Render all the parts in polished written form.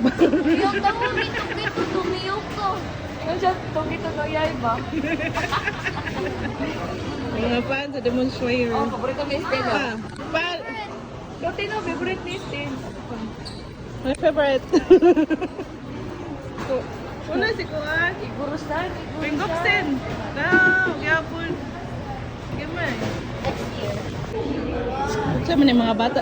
ba? Yung tamo, mito-kito, tumiyok ko. Ano siya? Tugito no yay ba? Mga fans sa Demon Slayer. Oh, paborito ni Stella. Ah, pan. Dati no, favorite ni Stella. My favorite. Una si Kuan. Igurusan. Pingoksen. Gyapon. Gimay. Next year. Sa man yung mga bata.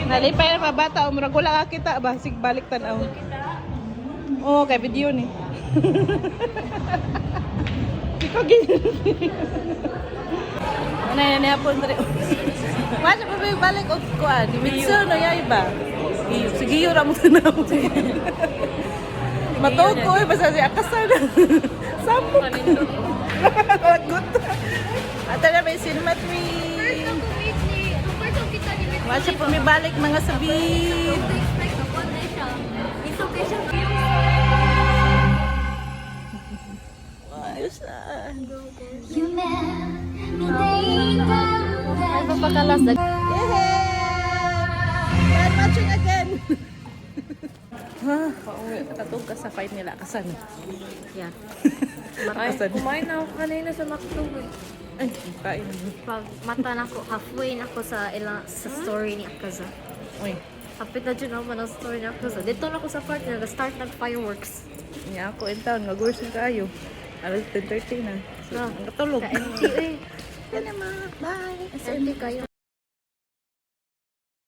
Nalipay na mga bata, umurag wala ka kita ba? Sig balik tanaw. Oo, kay video ni. Ikaw gini. Ano yan hapon rin. Masya pa may balik o kuan. Mitsu no yay ba? Sige yun ra mo tanaw. Matuog ko eh, basta siya akasan. Sampok. Lagot. Ata na may cinematry. First ako kita ni Mitch. Masya pa may balik mga sabi. Ito expect ako na siya. Ito kay siya. Ayos na. Ay, papakalas. Yay! And watching again. Pauwi. Katog ka sa fight nila. Kasan? Yeah. Ay, Kasan? kumain na ako kanina sa McDo eh. Ay, kain. Pag mata na ko, halfway na ko sa story ni Akaza. Uy. Kapit na dyan naman ang story ni Akaza. Dito na ako sa part na start ng fireworks. Niya ako in town. Mag-works na kayo. Alas 10:30 na. So, ang katulog. Ka-empty eh. Yan naman. Bye. Empty kayo.